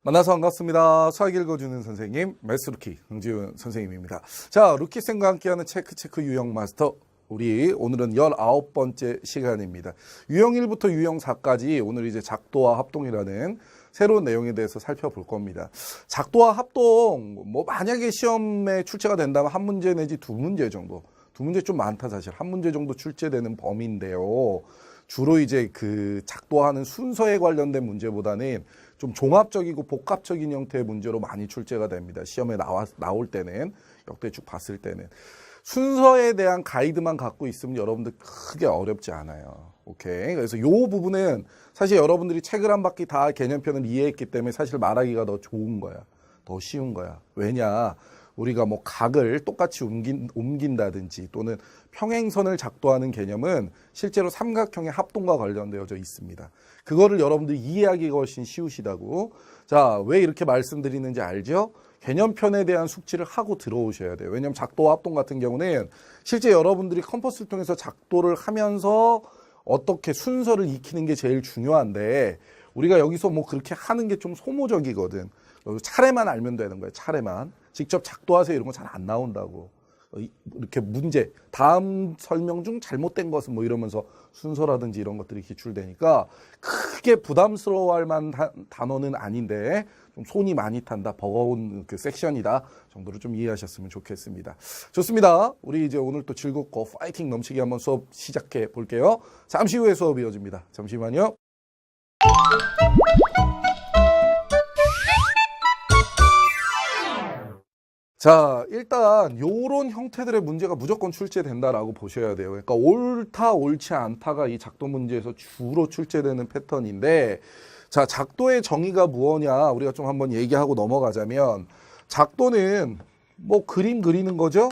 만나서 반갑습니다. 수학 읽어주는 선생님, 매스루키 흥지훈 선생님입니다. 자, 루키쌤과 함께하는 체크 유형 마스터. 우리 오늘은 19번째 시간입니다. 유형 1부터 유형 4까지 오늘 이제 작도와 합동이라는 새로운 내용에 대해서 살펴볼 겁니다. 작도와 합동, 만약에 시험에 출제가 된다면 한 문제 내지 두 문제 정도. 두 문제 좀 많다 사실. 한 문제 정도 출제되는 범위인데요. 주로 이제 그 작도하는 순서에 관련된 문제보다는 좀 종합적이고 복합적인 형태의 문제로 많이 출제가 됩니다. 시험에 나올 때는, 역대 쭉 봤을 때는. 순서에 대한 가이드만 갖고 있으면 여러분들 크게 어렵지 않아요. 오케이. 그래서 요 부분은 사실 여러분들이 책을 한 바퀴 다 개념편을 이해했기 때문에 사실 말하기가 더 좋은 거야. 더 쉬운 거야. 왜냐? 우리가 각을 똑같이 옮긴다든지 또는 평행선을 작도하는 개념은 실제로 삼각형의 합동과 관련되어져 있습니다. 그거를 여러분들이 이해하기가 훨씬 쉬우시다고. 자, 왜 이렇게 말씀드리는지 알죠? 개념편에 대한 숙지를 하고 들어오셔야 돼요. 왜냐하면 작도와 합동 같은 경우는 실제 여러분들이 컴퍼스를 통해서 작도를 하면서 어떻게 순서를 익히는 게 제일 중요한데 우리가 여기서 그렇게 하는 게 좀 소모적이거든. 차례만 알면 되는 거예요. 차례만. 직접 작도하세요 이런 거 잘 안 나온다고. 이렇게 문제, 다음 설명 중 잘못된 것은 이러면서 순서라든지 이런 것들이 기출되니까 크게 부담스러워할 만한 단어는 아닌데 좀 손이 많이 탄다, 버거운 그 섹션이다 정도로 좀 이해하셨으면 좋겠습니다. 좋습니다. 우리 이제 오늘 또 즐겁고 파이팅 넘치게 한번 수업 시작해 볼게요. 잠시 후에 수업 이어집니다. 잠시만요. 자, 일단 요런 형태들의 문제가 무조건 출제된다라고 보셔야 돼요. 그러니까 옳다 옳지 않다가 이 작도 문제에서 주로 출제되는 패턴인데, 자, 작도의 정의가 무엇냐 우리가 좀 한번 얘기하고 넘어가자면, 작도는 그림 그리는 거죠.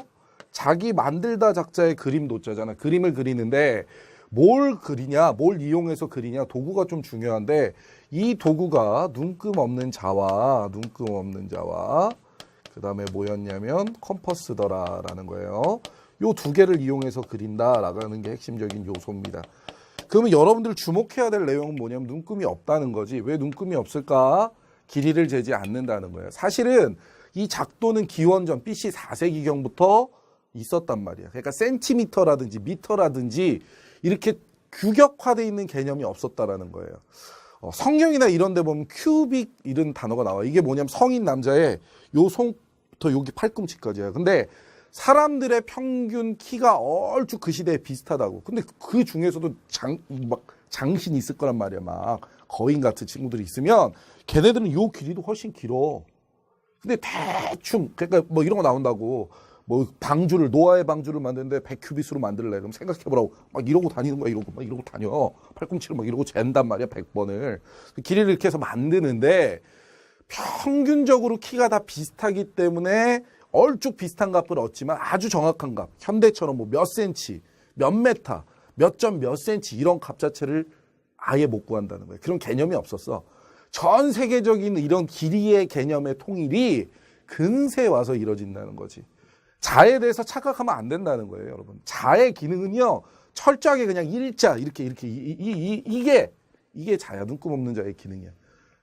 자기 만들다 작자의 그림 도자잖아. 그림을 그리는데 뭘 그리냐, 뭘 이용해서 그리냐, 도구가 좀 중요한데, 이 도구가 눈금 없는 자와 그 다음에 뭐였냐면 컴퍼스더라라는 거예요. 요 두 개를 이용해서 그린다라는 게 핵심적인 요소입니다. 그러면 여러분들 주목해야 될 내용은 뭐냐면 눈금이 없다는 거지. 왜 눈금이 없을까? 길이를 재지 않는다는 거예요. 사실은 이 작도는 기원전 BC 4세기경부터 있었단 말이야. 그러니까 센티미터라든지 미터라든지 이렇게 규격화되어 있는 개념이 없었다라는 거예요. 성경이나 이런 데 보면 큐빅 이런 단어가 나와. 이게 뭐냐면 성인 남자의 요 손부터 여기 팔꿈치까지야. 근데 사람들의 평균 키가 얼추 그 시대에 비슷하다고. 근데 그 중에서도 장신이 있을 거란 말이야. 거인 같은 친구들이 있으면 걔네들은 요 길이도 훨씬 길어. 근데 대충 그러니까 이런 거 나온다고. 방주를, 노아의 방주를 만드는데 100큐빗으로 만들래. 그럼 생각해보라고. 이러고 다니는 거야, 이러고 다녀. 팔꿈치로 이러고 잰단 말이야, 100번을. 길이를 이렇게 해서 만드는데, 평균적으로 키가 다 비슷하기 때문에 얼쭉 비슷한 값을 얻지만 아주 정확한 값. 현대처럼 몇 센치, 몇 메타, 몇 점 몇 센치 이런 값 자체를 아예 못 구한다는 거예요. 그런 개념이 없었어. 전 세계적인 이런 길이의 개념의 통일이 근세에 와서 이뤄진다는 거지. 자에 대해서 착각하면 안 된다는 거예요, 여러분. 자의 기능은요, 철저하게 그냥 일자, 이렇게, 이게 자야. 눈금 없는 자의 기능이야.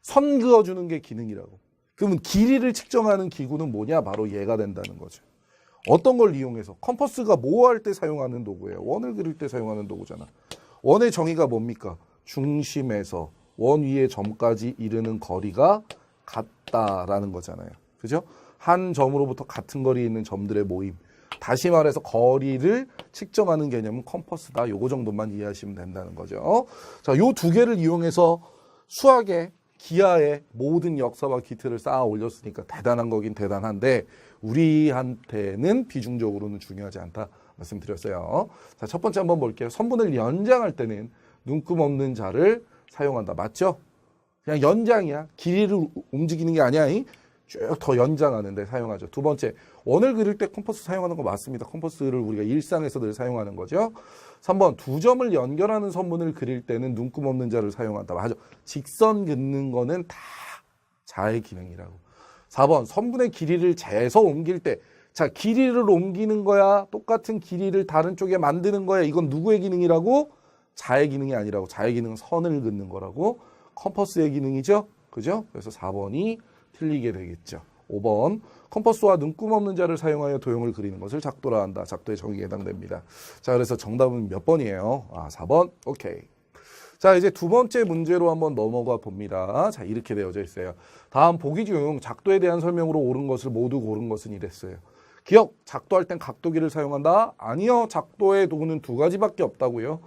선 그어주는 게 기능이라고. 그러면 길이를 측정하는 기구는 뭐냐? 바로 얘가 된다는 거죠. 어떤 걸 이용해서? 컴퍼스가 뭐 할 때 사용하는 도구예요? 원을 그릴 때 사용하는 도구잖아. 원의 정의가 뭡니까? 중심에서 원 위의 점까지 이르는 거리가 같다라는 거잖아요. 그죠? 한 점으로부터 같은 거리에 있는 점들의 모임. 다시 말해서 거리를 측정하는 개념은 컴퍼스다. 요거 정도만 이해하시면 된다는 거죠. 자, 요 두 개를 이용해서 수학의 기하의 모든 역사와 기틀을 쌓아 올렸으니까 대단한 거긴 대단한데 우리한테는 비중적으로는 중요하지 않다 말씀드렸어요. 자, 첫 번째 한번 볼게요. 선분을 연장할 때는 눈금 없는 자를 사용한다. 맞죠? 그냥 연장이야. 길이를 움직이는 게 아니야. 쭉 더 연장하는 데 사용하죠. 두 번째, 원을 그릴 때 컴퍼스 사용하는 거 맞습니다. 컴퍼스를 우리가 일상에서 늘 사용하는 거죠. 3번, 두 점을 연결하는 선분을 그릴 때는 눈금 없는 자를 사용한다. 맞아. 직선 긋는 거는 다 자의 기능이라고. 4번, 선분의 길이를 재서 옮길 때 자, 길이를 옮기는 거야? 똑같은 길이를 다른 쪽에 만드는 거야? 이건 누구의 기능이라고? 자의 기능이 아니라고. 자의 기능은 선을 긋는 거라고. 컴퍼스의 기능이죠? 그죠? 그래서 4번이 틀리게 되겠죠. 5번. 컴퍼스와 눈금 없는 자를 사용하여 도형을 그리는 것을 작도라 한다. 작도의 정의에 해당됩니다. 자, 그래서 정답은 몇 번이에요? 4번. 오케이. 자, 이제 두 번째 문제로 한번 넘어가 봅니다. 자, 이렇게 되어져 있어요. 다음 보기 중 작도에 대한 설명으로 옳은 것을 모두 고른 것은 이랬어요. 기억, 작도할 땐 각도기를 사용한다? 아니요. 작도의 도구는 두 가지밖에 없다고요.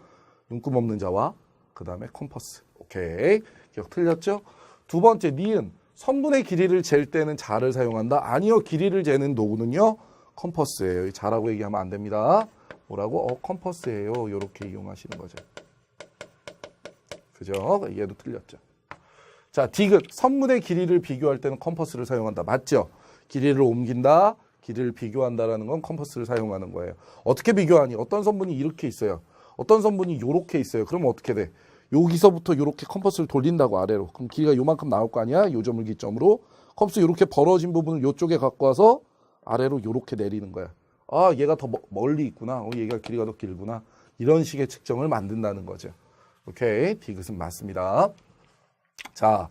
눈금 없는 자와 그 다음에 컴퍼스. 오케이. 기억 틀렸죠? 두 번째, 니은. 선분의 길이를 잴 때는 자를 사용한다? 아니요. 길이를 재는 도구는요. 컴퍼스예요. 자라고 얘기하면 안 됩니다. 뭐라고? 컴퍼스예요. 이렇게 이용하시는 거죠. 그죠? 얘도 틀렸죠. 자, 디귿. 선분의 길이를 비교할 때는 컴퍼스를 사용한다. 맞죠? 길이를 옮긴다. 길이를 비교한다라는 건 컴퍼스를 사용하는 거예요. 어떻게 비교하니? 어떤 선분이 이렇게 있어요. 어떤 선분이 이렇게 있어요. 그러면 어떻게 돼? 여기서부터 이렇게 컴퍼스를 돌린다고 아래로. 그럼 길이가 요만큼 나올 거 아니야? 요 점을 기점으로. 컴퍼스 이렇게 벌어진 부분을 요쪽에 갖고 와서 아래로 이렇게 내리는 거야. 아, 얘가 더 멀리 있구나. 얘가 길이가 더 길구나. 이런 식의 측정을 만든다는 거죠. 오케이. 디귿은 맞습니다. 자,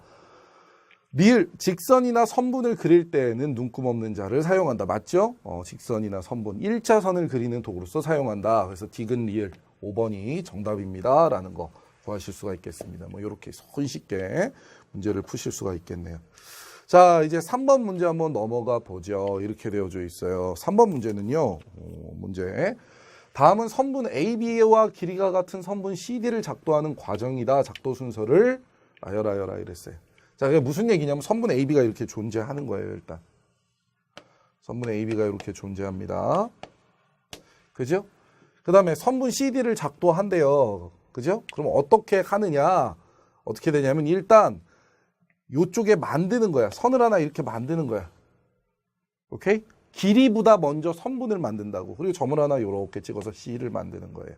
리을. 직선이나 선분을 그릴 때는 눈금 없는 자를 사용한다. 맞죠? 직선이나 선분. 1차선을 그리는 도구로서 사용한다. 그래서 디귿 리을 5번이 정답입니다. 라는 거 구하실 수가 있겠습니다. 뭐 이렇게 손쉽게 문제를 푸실 수가 있겠네요. 자, 이제 3번 문제 한번 넘어가 보죠. 이렇게 되어져 있어요. 3번 문제는요. 문제. 다음은 선분 AB와 길이가 같은 선분 CD를 작도하는 과정이다. 작도 순서를 라여라 이랬어요. 자, 이게 무슨 얘기냐면 선분 AB가 이렇게 존재하는 거예요. 일단 선분 AB가 이렇게 존재합니다. 그죠? 그 다음에 선분 CD를 작도한대요. 그죠? 그럼 어떻게 하느냐? 어떻게 되냐면 일단 요쪽에 만드는 거야. 선을 하나 이렇게 만드는 거야. 오케이? 길이보다 먼저 선분을 만든다고. 그리고 점을 하나 이렇게 찍어서 C를 만드는 거예요.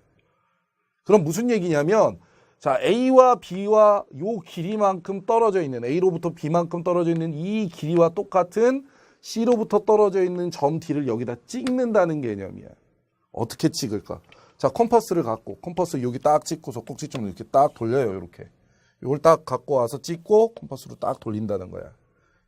그럼 무슨 얘기냐면 자, A와 B와 요 길이만큼 떨어져 있는 A로부터 B만큼 떨어져 있는 이 길이와 똑같은 C로부터 떨어져 있는 점 D를 여기다 찍는다는 개념이야. 어떻게 찍을까? 자, 컴퍼스를 갖고 컴퍼스 여기 딱 찍고서 꼭지점을 이렇게 딱 돌려요. 이렇게. 이걸 딱 갖고 와서 찍고 컴퍼스로 딱 돌린다는 거야.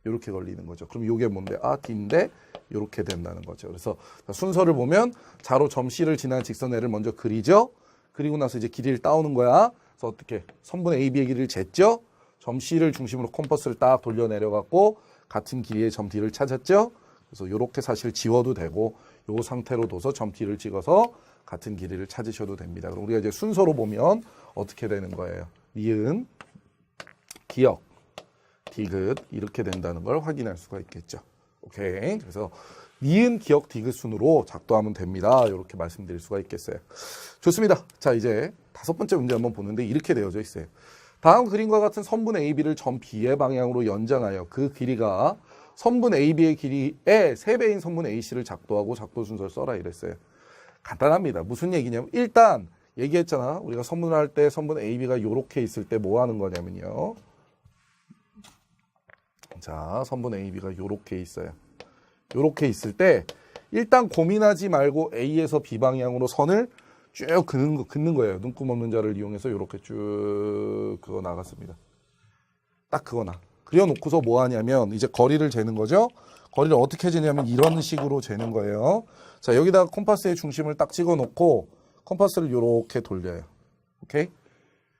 이렇게 걸리는 거죠. 그럼 이게 뭔데? D인데 이렇게 된다는 거죠. 그래서 순서를 보면 자로 점 C를 지난 직선애를 먼저 그리죠. 그리고 나서 이제 길이를 따오는 거야. 그래서 어떻게? 선분 AB의 길이를 쟀죠. 점 C를 중심으로 컴퍼스를 딱 돌려내려갖고 같은 길이의 점 D를 찾았죠. 그래서 이렇게 사실 지워도 되고 이 상태로 둬서 점 D를 찍어서 같은 길이를 찾으셔도 됩니다. 그럼 우리가 이제 순서로 보면 어떻게 되는 거예요? 니은, 기역, 디귿 이렇게 된다는 걸 확인할 수가 있겠죠. 오케이. 그래서 니은, 기역, 디귿 순으로 작도하면 됩니다. 이렇게 말씀드릴 수가 있겠어요. 좋습니다. 자, 이제 5번째 문제 한번 보는데 이렇게 되어져 있어요. 다음 그림과 같은 선분 AB를 점 B의 방향으로 연장하여 그 길이가 선분 AB의 길이의 3배인 선분 AC를 작도하고 작도 순서를 써라 이랬어요. 간단합니다. 무슨 얘기냐면 일단 얘기했잖아. 우리가 선분을 할 때 선분 AB가 이렇게 있을 때 뭐 하는 거냐면요. 자, 선분 AB가 이렇게 있어요. 이렇게 있을 때 일단 고민하지 말고 A에서 B 방향으로 선을 쭉 긋는 거예요. 눈금 없는 자를 이용해서 이렇게 쭉 그어 나갔습니다. 딱 그거나. 그려놓고서 뭐 하냐면 이제 거리를 재는 거죠. 거리를 어떻게 재냐면 이런 식으로 재는 거예요. 자, 여기다가 컴퍼스의 중심을 딱 찍어놓고 컴퍼스를 이렇게 돌려요. 오케이?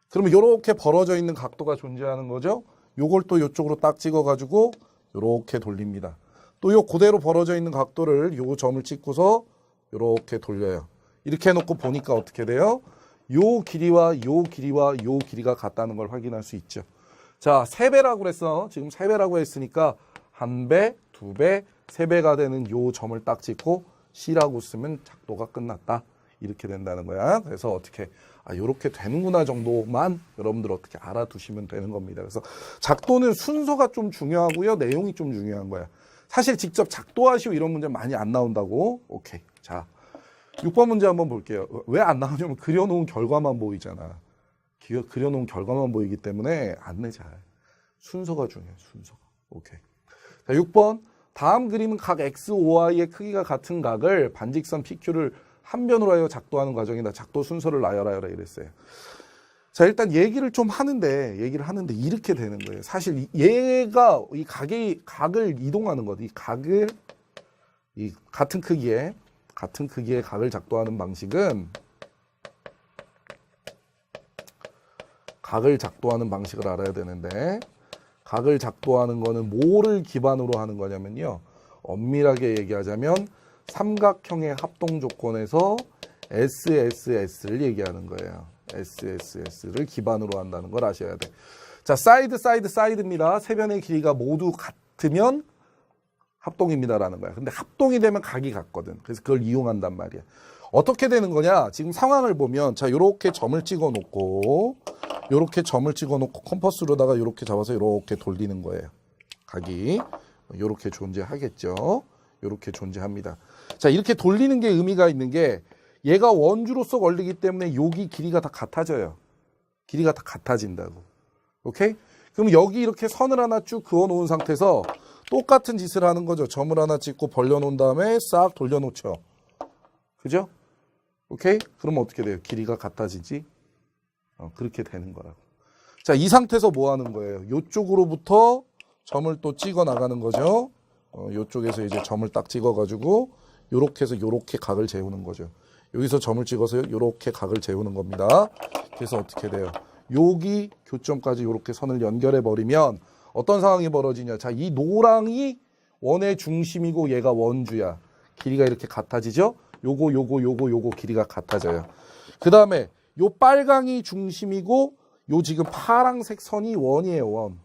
그러면 이렇게 벌어져 있는 각도가 존재하는 거죠. 요걸 또 이쪽으로 딱 찍어가지고 이렇게 돌립니다. 또 요 그대로 벌어져 있는 각도를 요 점을 찍고서 이렇게 돌려요. 이렇게 해놓고 보니까 어떻게 돼요? 요 길이와 요 길이와 요 길이가 같다는 걸 확인할 수 있죠. 자, 3배라고 그랬어. 지금 3배라고 했으니까 1배, 2배, 3배가 되는 요 점을 딱 찍고 C라고 쓰면 작도가 끝났다. 이렇게 된다는 거야. 그래서 어떻게 이렇게 되는구나 정도만 여러분들 어떻게 알아두시면 되는 겁니다. 그래서 작도는 순서가 좀 중요하고요. 내용이 좀 중요한 거야. 사실 직접 작도하시오 이런 문제 많이 안 나온다고. 오케이. 자, 6번 문제 한번 볼게요. 왜 안 나오냐면 그려놓은 결과만 보이잖아. 그려놓은 결과만 보이기 때문에 안 내 잘. 순서가 중요해. 순서가. 오케이. 자, 6번. 다음 그림은 각 x, y의 크기가 같은 각을 반직선 PQ를 한 변으로 하여 작도하는 과정이다. 작도 순서를 나열하여라 이랬어요. 자, 일단 얘기를 하는데 이렇게 되는 거예요. 사실 얘가 이 각을 이동하는 것, 이 같은 크기의 각을 작도하는 방식은 각을 작도하는 방식을 알아야 되는데, 각을 작도하는 거는 뭐를 기반으로 하는 거냐면요. 엄밀하게 얘기하자면 삼각형의 합동 조건에서 SSS를 얘기하는 거예요. SSS를 기반으로 한다는 걸 아셔야 돼. 자, 사이드입니다. 세 변의 길이가 모두 같으면 합동입니다라는 거야. 근데 합동이 되면 각이 같거든. 그래서 그걸 이용한단 말이야. 어떻게 되는 거냐? 지금 상황을 보면, 자, 요렇게 점을 찍어 놓고 컴퍼스로다가 요렇게 잡아서 요렇게 돌리는 거예요. 각이 요렇게 존재하겠죠. 요렇게 존재합니다. 자, 이렇게 돌리는 게 의미가 있는 게, 얘가 원주로서 걸리기 때문에 여기 길이가 다 같아져요. 길이가 다 같아진다고. 오케이? 그럼 여기 이렇게 선을 하나 쭉 그어 놓은 상태에서 똑같은 짓을 하는 거죠. 점을 하나 찍고 벌려놓은 다음에 싹 돌려놓죠. 그죠? 오케이? 그러면 어떻게 돼요? 길이가 같아지지? 그렇게 되는 거라고. 자, 이 상태에서 뭐 하는 거예요? 이쪽으로부터 점을 또 찍어 나가는 거죠. 이쪽에서 이제 점을 딱 찍어가지고 요렇게 해서 요렇게 각을 재우는 거죠. 여기서 점을 찍어서 요렇게 각을 재우는 겁니다. 그래서 어떻게 돼요? 여기 교점까지 요렇게 선을 연결해 버리면 어떤 상황이 벌어지냐? 자, 이 노랑이 원의 중심이고 얘가 원주야. 길이가 이렇게 같아지죠? 요거 길이가 같아져요. 그 다음에 요 빨강이 중심이고 요 지금 파랑색 선이 원이에요. 원.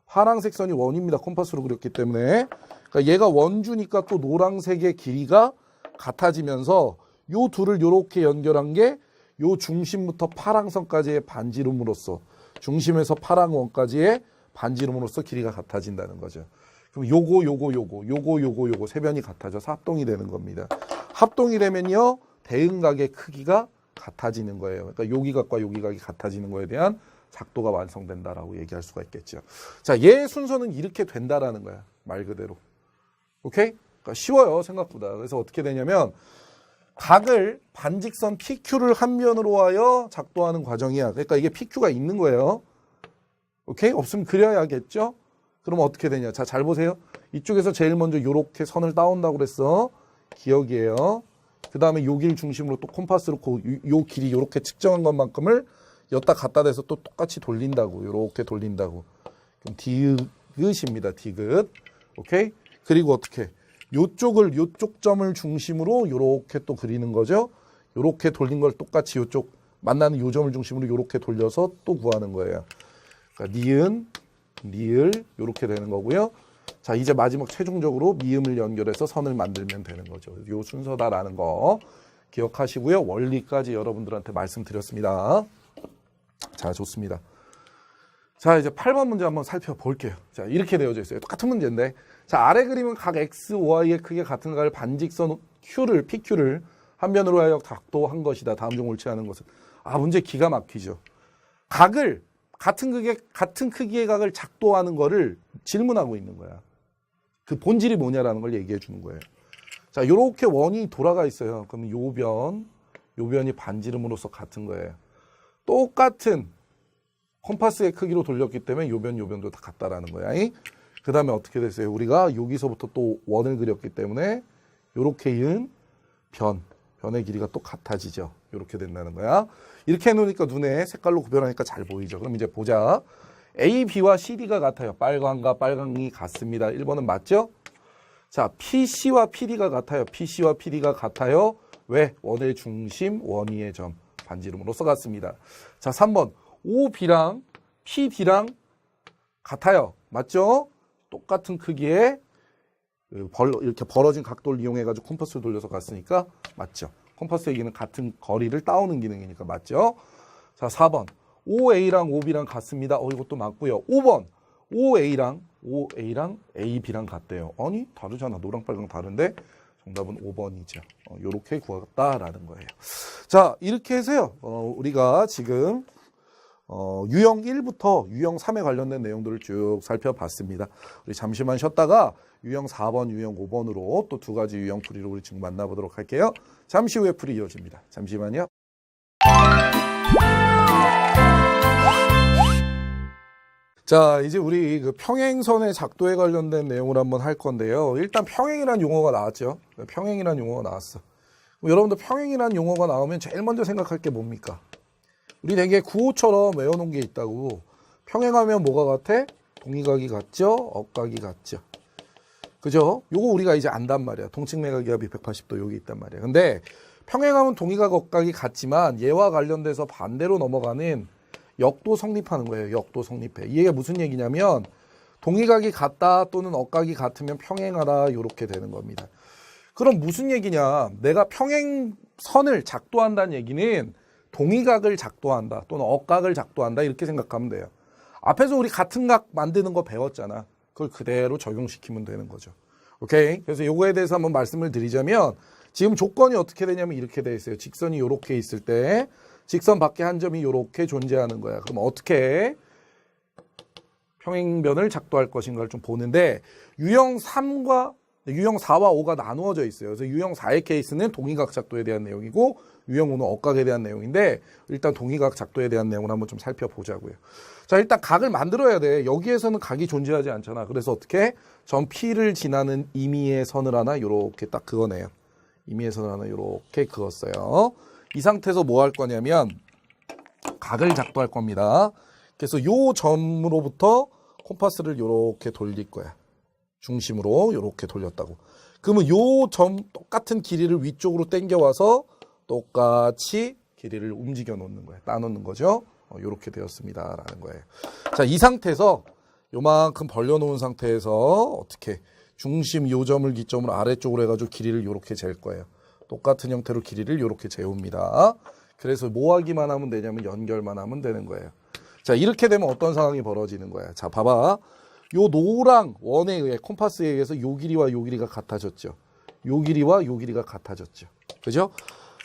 파랑색 선이 원입니다. 컴파스로 그렸기 때문에. 그러니까 얘가 원주니까 또 노란색의 길이가 같아지면서 요 둘을 요렇게 연결한 게 요 중심부터 파랑선까지의 반지름으로써, 중심에서 파랑원까지의 반지름으로써 길이가 같아진다는 거죠. 그럼 요거 세 변이 같아져서 합동이 되는 겁니다. 합동이 되면요, 대응각의 크기가 같아지는 거예요. 그러니까 여기 각과 여기 각이 같아지는 거에 대한 작도가 완성된다라고 얘기할 수가 있겠죠. 자, 얘 순서는 이렇게 된다라는 거야. 말 그대로. 오케이? 그러니까 쉬워요, 생각보다. 그래서 어떻게 되냐면 각을 반직선 PQ를 한 변으로 하여 작도하는 과정이야. 그러니까 이게 PQ가 있는 거예요. 오케이? 없으면 그려야겠죠? 그러면 어떻게 되냐? 자, 잘 보세요. 이쪽에서 제일 먼저 요렇게 선을 따온다고 그랬어. 기억이에요. 그 다음에 요 길 중심으로 또 콤파스로 요 길이 요렇게 측정한 것만큼을 여기다 갖다 대서 또 똑같이 돌린다고. 요렇게 돌린다고. 그럼 디귿입니다. 디귿. 오케이? 그리고 어떻게? 요쪽 점을 중심으로 요렇게 또 그리는 거죠. 요렇게 돌린 걸 똑같이 요쪽 만나는 요 점을 중심으로 요렇게 돌려서 또 구하는 거예요. 그러니까 니은, 니을 요렇게 되는 거고요. 자, 이제 마지막 최종적으로 미음을 연결해서 선을 만들면 되는 거죠. 요 순서다라는 거 기억하시고요. 원리까지 여러분들한테 말씀드렸습니다. 자, 좋습니다. 자, 이제 8번 문제 한번 살펴볼게요. 자, 이렇게 되어져 있어요. 똑같은 문제인데. 자, 아래 그림은 각 x, y의 크기가 같은 각을 반직선 PQ를 한 변으로 하여 작도한 것이다. 다음 중 옳지 않은 것은. 문제 기가 막히죠. 각을 같은 크기의 각을 작도하는 거를 질문하고 있는 거야. 그 본질이 뭐냐라는 걸 얘기해 주는 거예요. 자, 요렇게 원이 돌아가 있어요. 그러면 요 변이 반지름으로서 같은 거예요. 똑같은 컴파스의 크기로 돌렸기 때문에 요 변도 다 같다라는 거야. 그 다음에 어떻게 됐어요? 우리가 여기서부터 또 원을 그렸기 때문에 요렇게 이은 변의 길이가 또 같아지죠. 요렇게 된다는 거야. 이렇게 해놓으니까 눈에 색깔로 구별하니까 잘 보이죠. 그럼 이제 보자. A, B와 CD가 같아요. 빨강과 빨강이 같습니다. 1번은 맞죠? 자, PC와 PD가 같아요. PC와 PD가 같아요. 왜? 원의 중심, 원위의 점, 반지름으로서 같습니다. 자, 3번. OB랑 PD랑 같아요. 맞죠? 똑같은 크기의 이렇게 벌어진 각도를 이용해가지고 컴퍼스를 돌려서 갔으니까 맞죠? 컴퍼스의 기능은 같은 거리를 따오는 기능이니까 맞죠? 자, 4번. OA랑 OB랑 같습니다. 이것도 맞고요. 5번. OA랑 AB랑 같대요. 아니, 다르잖아. 노랑, 빨강 다른데 정답은 5번이죠. 요렇게 구했다라는 거예요. 자, 이렇게 해서요. 우리가 지금 유형 1부터 유형 3에 관련된 내용들을 쭉 살펴봤습니다. 우리 잠시만 쉬었다가 유형 4번, 유형 5번으로 또 두 가지 유형 풀이를 우리 지금 만나보도록 할게요. 잠시 후에 풀이 이어집니다. 잠시만요. 자, 이제 우리 그 평행선의 작도에 관련된 내용을 한번 할 건데요. 일단 평행이라는 용어가 나왔죠. 평행이라는 용어가 나왔어. 여러분들 평행이라는 용어가 나오면 제일 먼저 생각할 게 뭡니까? 우리 되게 구호처럼 외워놓은 게 있다고. 평행하면 뭐가 같아? 동의각이 같죠? 억각이 같죠? 그죠? 요거 우리가 이제 안단 말이야. 동측매각이합이 180도 여기 있단 말이야. 근데 평행하면 동의각, 억각이 같지만 얘와 관련돼서 반대로 넘어가는 역도 성립하는 거예요. 역도 성립해. 이게 무슨 얘기냐면 동의각이 같다 또는 억각이 같으면 평행하다 이렇게 되는 겁니다. 그럼 무슨 얘기냐? 내가 평행선을 작도한다는 얘기는 동의각을 작도한다 또는 억각을 작도한다 이렇게 생각하면 돼요. 앞에서 우리 같은 각 만드는 거 배웠잖아. 그걸 그대로 적용시키면 되는 거죠. 오케이? 그래서 요거에 대해서 한번 말씀을 드리자면 지금 조건이 어떻게 되냐면 이렇게 돼 있어요. 직선이 요렇게 있을 때 직선 밖에 한 점이 요렇게 존재하는 거야. 그럼 어떻게 평행변을 작도할 것인가를 좀 보는데 유형 4와 5가 나누어져 있어요. 그래서 유형 4의 케이스는 동의각 작도에 대한 내용이고 유형 5는 억각에 대한 내용인데 일단 동의각 작도에 대한 내용을 한번 좀 살펴보자고요. 자, 일단 각을 만들어야 돼. 여기에서는 각이 존재하지 않잖아. 그래서 어떻게? 점 P를 지나는 임의의 선을 하나 요렇게 딱 그거네요. 임의의 선을 하나 요렇게 그었어요. 이 상태에서 뭐 할 거냐면 각을 작도할 겁니다. 그래서 요 점으로부터 콤파스를 요렇게 돌릴 거야. 중심으로 요렇게 돌렸다고. 그러면 요 점 똑같은 길이를 위쪽으로 당겨와서 똑같이 길이를 움직여 놓는 거예요. 따놓는 거죠. 요렇게 되었습니다. 라는 거예요. 자, 이 상태에서 요만큼 벌려놓은 상태에서 어떻게 중심 요 점을 기점으로 아래쪽으로 해가지고 길이를 요렇게 잴 거예요. 똑같은 형태로 길이를 요렇게 재웁니다. 그래서 뭐 하기만 하면 되냐면 연결만 하면 되는 거예요. 자, 이렇게 되면 어떤 상황이 벌어지는 거야. 자, 봐봐. 요 노랑 원에 의해 콤파스에 의해서 요 길이와 요 길이가 같아졌죠. 요 길이와 요 길이가 같아졌죠. 그죠?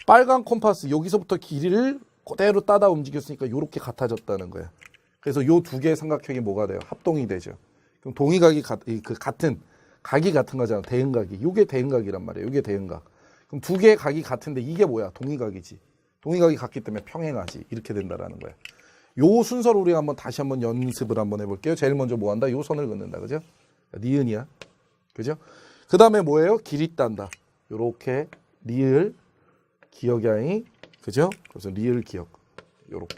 빨간 콤파스 여기서부터 길이를 그대로 따다 움직였으니까 요렇게 같아졌다는 거야. 그래서 요 두 개의 삼각형이 뭐가 돼요? 합동이 되죠. 그럼 동의각이 같은 각이 같은 거잖아. 대응각이. 요게 대응각이란 말이에요. 요게 대응각. 그럼 두 개의 각이 같은데 이게 뭐야? 동의각이지. 동의각이 같기 때문에 평행하지. 이렇게 된다라는 거야. 요 순서로 우리가 다시 한번 연습을 한번 해볼게요. 제일 먼저 뭐 한다? 요 선을 긋는다. 그죠? 니은이야. 그죠? 그 다음에 뭐예요? 길이 딴다. 요렇게 리을 기역이 그죠? 그래서 리을 기역 요렇게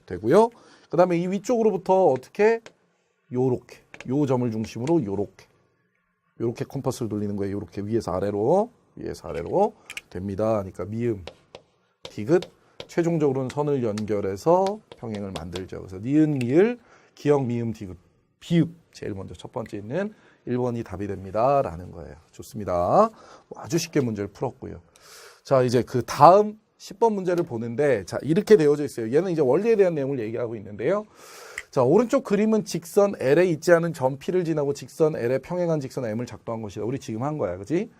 되고요. 그 다음에 이 위쪽으로부터 어떻게? 요렇게 요 점을 중심으로 요렇게 컴파스를 돌리는 거예요. 요렇게 위에서 아래로 됩니다. 그러니까 미음 디귿 최종적으로는 선을 연결해서 평행을 만들죠. 그래서 니은 리을 기역 미음 디귿 비읍 제일 먼저 첫 번째 있는 1번이 답이 됩니다. 라는 거예요. 좋습니다. 아주 쉽게 문제를 풀었고요. 자, 이제 그 다음 10번 문제를 보는데 자, 이렇게 되어져 있어요. 얘는 이제 원리에 대한 내용을 얘기하고 있는데요. 자, 오른쪽 그림은 직선 L에 있지 않은 점 P를 지나고 직선 L에 평행한 직선 M을 작도한 것이다. 우리 지금 한 거야. 그지?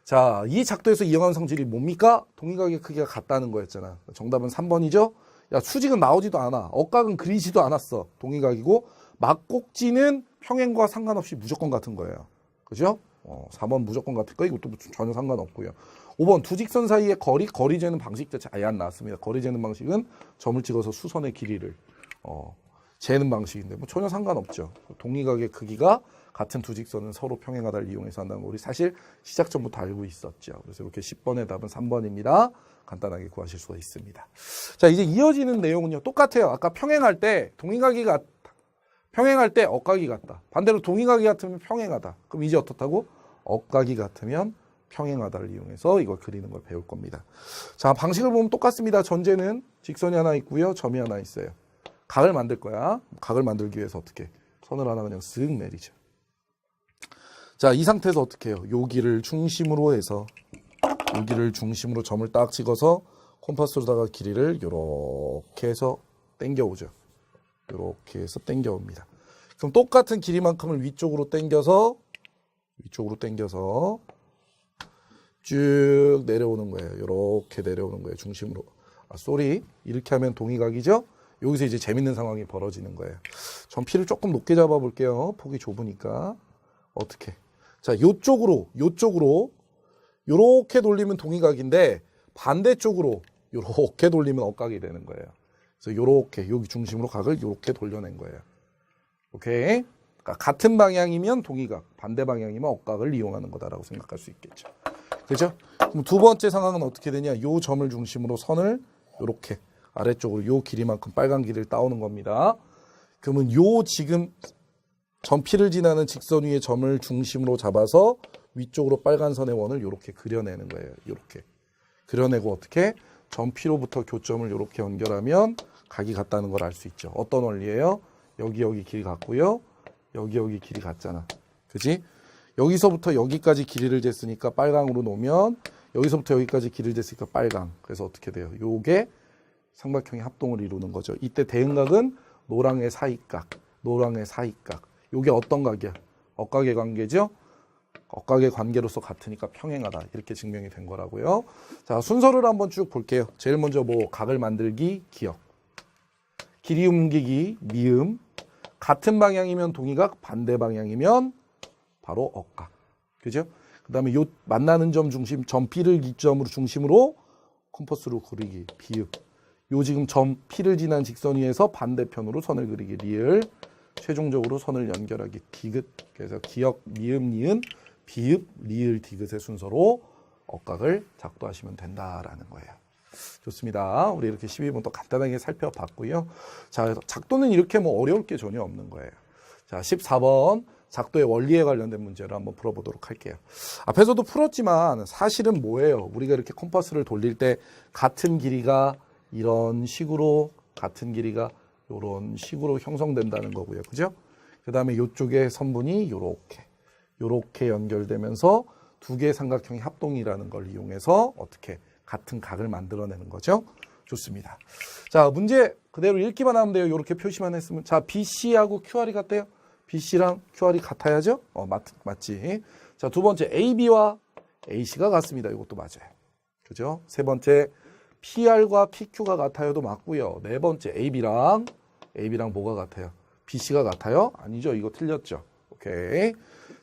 자, 이 작도에서 이용한 성질이 뭡니까? 동의각의 크기가 같다는 거였잖아. 정답은 3번이죠? 야, 수직은 나오지도 않아. 억각은 그리지도 않았어. 동의각이고 막꼭지는 평행과 상관없이 무조건 같은 거예요. 그죠? 4번 무조건 같을 거 이것도 전혀 상관없고요. 5번 두 직선 사이의 거리 재는 방식 자체 아예 안 나왔습니다. 거리 재는 방식은 점을 찍어서 수선의 길이를 재는 방식인데 뭐 전혀 상관없죠. 동의각의 크기가 같은 두 직선은 서로 평행하다를 이용해서 한다는 거 우리 사실 시작 전부터 알고 있었죠. 그래서 이렇게 10번의 답은 3번입니다. 간단하게 구하실 수가 있습니다. 자, 이제 이어지는 내용은요. 똑같아요. 아까 평행할 때 동의각이 같다. 평행할 때 억각이 같다. 반대로 동의각이 같으면 평행하다. 그럼 이제 어떻다고? 억각이 같으면 평행하다를 이용해서 이걸 그리는 걸 배울 겁니다. 자, 방식을 보면 똑같습니다. 전제는 직선이 하나 있고요. 점이 하나 있어요. 각을 만들 거야. 각을 만들기 위해서 어떻게? 선을 하나 그냥 쓱 내리죠. 자, 이 상태에서 어떻게 해요? 여기를 중심으로 해서 여기를 중심으로 점을 딱 찍어서 콤파스로다가 길이를 이렇게 해서 당겨오죠. 이렇게 해서 당겨옵니다. 그럼 똑같은 길이만큼을 위쪽으로 당겨서 쭉 내려오는 거예요. 이렇게 내려오는 거예요. 중심으로. 이렇게 하면 동의각이죠. 여기서 이제 재밌는 상황이 벌어지는 거예요. 전피를 조금 높게 잡아볼게요. 폭이 좁으니까. 어떻게? 자, 요쪽으로 요렇게 돌리면 동의각인데 반대쪽으로 요렇게 돌리면 억각이 되는 거예요. 그래서 요렇게 여기 중심으로 각을 요렇게 돌려낸 거예요. 오케이? 그러니까 같은 방향이면 동의각, 반대 방향이면 억각을 이용하는 거다라고 생각할 수 있겠죠. 그죠? 그럼 두 번째 상황은 어떻게 되냐? 요 점을 중심으로 선을 요렇게 아래쪽으로 요 길이만큼 빨간 길이를 따오는 겁니다. 그러면 요 지금 전피를 지나는 직선 위의 점을 중심으로 잡아서 위쪽으로 빨간 선의 원을 요렇게 그려내는 거예요. 요렇게. 그려내고 어떻게? 전피로부터 교점을 요렇게 연결하면 각이 같다는 걸 알 수 있죠. 어떤 원리예요? 여기 길이 같고요. 여기 길이 같잖아. 그지? 여기서부터 여기까지 길이를 쟀으니까 빨강으로 놓으면 여기서부터 여기까지 길이를 쟀으니까 빨강. 그래서 어떻게 돼요? 요게 삼각형의 합동을 이루는 거죠. 이때 대응각은 노랑의 사이각. 요게 어떤 각이야? 억각의 관계죠? 억각의 관계로서 같으니까 평행하다. 이렇게 증명이 된 거라고요. 자, 순서를 한번 쭉 볼게요. 제일 먼저 뭐 각을 만들기, 기억. 길이 옮기기, 미음. 같은 방향이면 동의각, 반대 방향이면 바로 억각. 그죠? 그 다음에 요 만나는 점 중심, 점피를 기점으로 중심으로 컴퍼스로 그리기, 비읍. 요 지금 점피를 지난 직선 위에서 반대편으로 선을 그리기, 리을. 최종적으로 선을 연결하기, 디귿. 그래서 기역, 미음, 니은, 비읍, 리을, 디귿의 순서로 억각을 작도하시면 된다라는 거예요. 좋습니다. 우리 이렇게 12번 또 간단하게 살펴봤고요. 자, 작도는 이렇게 뭐 어려울 게 전혀 없는 거예요. 자, 14번 작도의 원리에 관련된 문제를 한번 풀어보도록 할게요. 앞에서도 풀었지만 사실은 뭐예요? 우리가 이렇게 컴퍼스를 돌릴 때 같은 길이가 이런 식으로, 같은 길이가 이런 식으로 형성된다는 거고요. 그죠? 그 다음에 이쪽에 선분이 요렇게 연결되면서 두 개의 삼각형의 합동이라는 걸 이용해서 어떻게 같은 각을 만들어내는 거죠. 좋습니다. 자, 문제 그대로 읽기만 하면 돼요. 이렇게 표시만 했으면. 자, BC하고 QR이 같대요. BC랑 QR이 같아야죠. 맞지. 자, 두 번째 AB와 AC가 같습니다. 이것도 맞아요. 그죠? 세 번째 PR과 PQ가 같아요도 맞고요. 네 번째 AB랑 뭐가 같아요? BC가 같아요? 아니죠. 이거 틀렸죠. 오케이.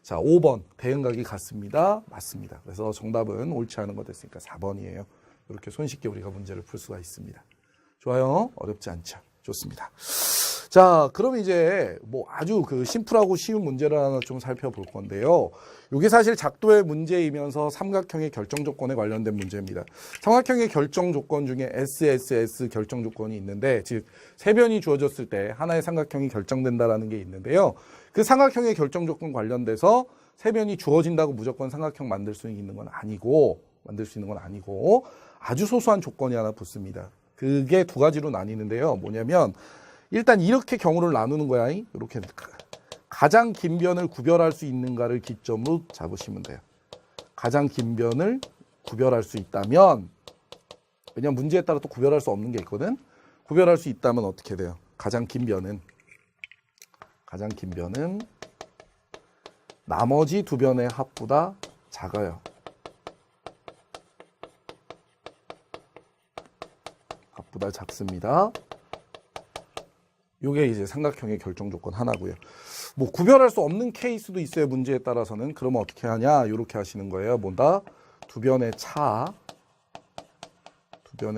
자, 5번 대응각이 같습니다. 맞습니다. 그래서 정답은 옳지 않은 거 됐으니까 4번이에요. 이렇게 손쉽게 우리가 문제를 풀 수가 있습니다. 좋아요. 어렵지 않죠. 좋습니다. 자, 그럼 이제 뭐 아주 그 심플하고 쉬운 문제를 하나 좀 살펴볼 건데요. 이게 사실 작도의 문제이면서 삼각형의 결정 조건에 관련된 문제입니다. 삼각형의 결정 조건 중에 SSS 결정 조건이 있는데, 즉 세변이 주어졌을 때 하나의 삼각형이 결정된다라는 게 있는데요. 그 삼각형의 결정 조건 관련돼서 세변이 주어진다고 무조건 삼각형 만들 수 있는 건 아니고 아주 소소한 조건이 하나 붙습니다. 그게 두 가지로 나뉘는데요. 뭐냐면 일단 이렇게 경우를 나누는 거야. 이렇게 가장 긴 변을 구별할 수 있는가를 기점으로 잡으시면 돼요. 가장 긴 변을 구별할 수 있다면, 왜냐면 문제에 따라 또 구별할 수 없는 게 있거든. 구별할 수 있다면 어떻게 돼요? 가장 긴 변은 나머지 두 변의 합보다 작아요. 합보다 작습니다. 요게 이제 삼각형의 결정 조건 하나고요. 뭐 구별할 수 없는 케이스도 있어요. 문제에 따라서는. 그러면 어떻게 하냐? 이렇게 하시는 거예요. 뭐다? 두 변의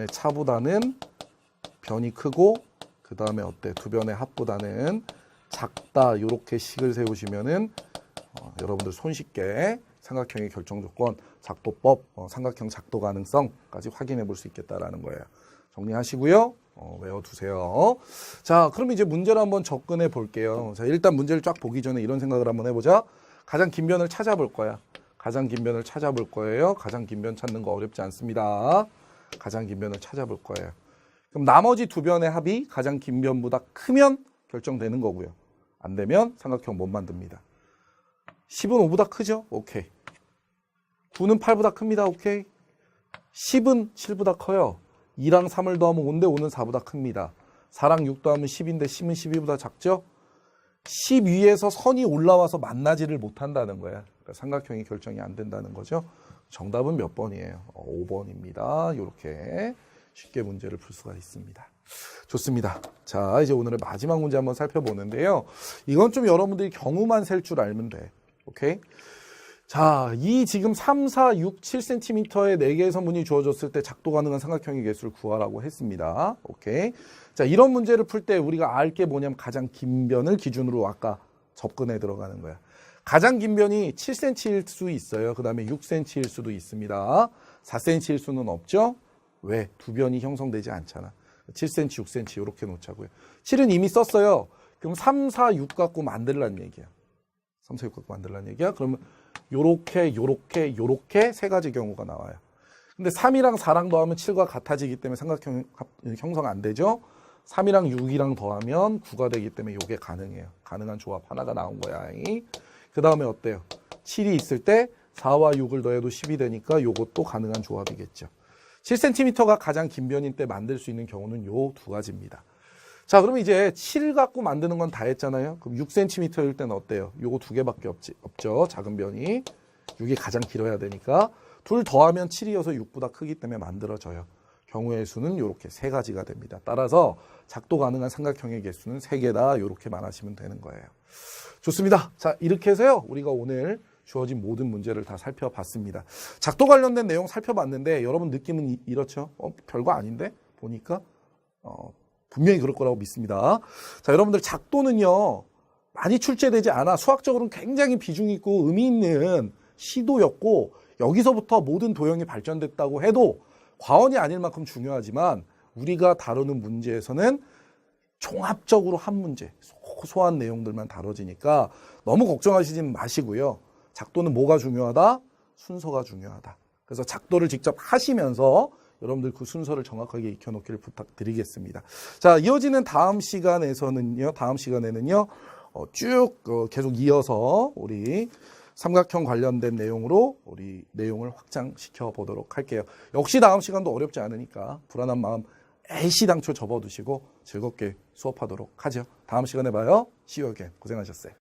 차보다는 변이 크고, 그 다음에 어때? 두 변의 합보다는 작다. 이렇게 식을 세우시면은 여러분들 손쉽게 삼각형의 결정 조건, 작도법, 삼각형 작도 가능성까지 확인해 볼 수 있겠다라는 거예요. 정리하시고요. 외워두세요. 자, 그럼 이제 문제를 한번 접근해 볼게요. 자, 일단 문제를 쫙 보기 전에 이런 생각을 한번 해보자. 가장 긴 변을 찾아볼 거야. 가장 긴 변을 찾아볼 거예요. 가장 긴 변 찾는 거 어렵지 않습니다. 가장 긴 변을 찾아볼 거예요. 그럼 나머지 두 변의 합이 가장 긴 변보다 크면 결정되는 거고요. 안 되면 삼각형 못 만듭니다. 10은 5보다 크죠? 오케이. 9는 8보다 큽니다. 오케이. 10은 7보다 커요. 2랑 3을 더하면 5인데 5는 4보다 큽니다. 4랑 6 더하면 10인데 10은 12보다 작죠? 10 위에서 선이 올라와서 만나지를 못한다는 거야. 그러니까 삼각형이 결정이 안 된다는 거죠. 정답은 몇 번이에요? 5번입니다. 이렇게 쉽게 문제를 풀 수가 있습니다. 좋습니다. 자, 이제 오늘의 마지막 문제 한번 살펴보는데요. 이건 좀 여러분들이 경우만 셀 줄 알면 돼. 오케이? 자, 이 지금 3, 4, 6, 7cm의 4개의 선분이 주어졌을 때 작도 가능한 삼각형의 개수를 구하라고 했습니다. 오케이? 자, 이런 문제를 풀 때 우리가 알 게 뭐냐면 가장 긴 변을 기준으로 아까 접근해 들어가는 거야. 가장 긴 변이 7cm일 수 있어요. 그 다음에 6cm일 수도 있습니다. 4cm일 수는 없죠? 왜? 두 변이 형성되지 않잖아. 7cm, 6cm 이렇게 놓자고요. 7은 이미 썼어요. 그럼 3, 4, 6 갖고 만들란 얘기야. 3, 4, 6 갖고 만들란 얘기야. 그러면 요렇게 세 가지 경우가 나와요. 근데 3이랑 4랑 더하면 7과 같아지기 때문에 삼각형 형성 안 되죠. 3이랑 6이랑 더하면 9가 되기 때문에 이게 가능해요. 가능한 조합 하나가 나온 거야. 그 다음에 어때요? 7이 있을 때 4와 6을 더해도 10이 되니까 이것도 가능한 조합이겠죠. 7cm가 가장 긴 변인 때 만들 수 있는 경우는 요 두 가지입니다. 자, 그러면 이제 7 갖고 만드는 건 다 했잖아요. 그럼 6cm일 때는 어때요? 요거 두 개밖에 없죠. 작은 변이. 6이 가장 길어야 되니까. 둘 더하면 7이어서 6보다 크기 때문에 만들어져요. 경우의 수는 이렇게 세 가지가 됩니다. 따라서 작도 가능한 삼각형의 개수는 3개다. 이렇게만 하시면 되는 거예요. 좋습니다. 자, 이렇게 해서요. 우리가 오늘 주어진 모든 문제를 다 살펴봤습니다. 작도 관련된 내용 살펴봤는데 여러분 느낌은 이렇죠? 별거 아닌데? 보니까 분명히 그럴 거라고 믿습니다. 자, 여러분들 작도는요. 많이 출제되지 않아 수학적으로는 굉장히 비중 있고 의미 있는 시도였고 여기서부터 모든 도형이 발전됐다고 해도 과언이 아닐 만큼 중요하지만 우리가 다루는 문제에서는 종합적으로 한 문제, 소소한 내용들만 다뤄지니까 너무 걱정하시지 마시고요. 작도는 뭐가 중요하다? 순서가 중요하다. 그래서 작도를 직접 하시면서 여러분들 그 순서를 정확하게 익혀놓기를 부탁드리겠습니다. 자, 이어지는 다음 시간에는요, 쭉 계속 이어서 우리 삼각형 관련된 내용으로 우리 내용을 확장시켜 보도록 할게요. 역시 다음 시간도 어렵지 않으니까 불안한 마음 애시당초 접어두시고 즐겁게 수업하도록 하죠. 다음 시간에 봐요. See you again. 고생하셨어요.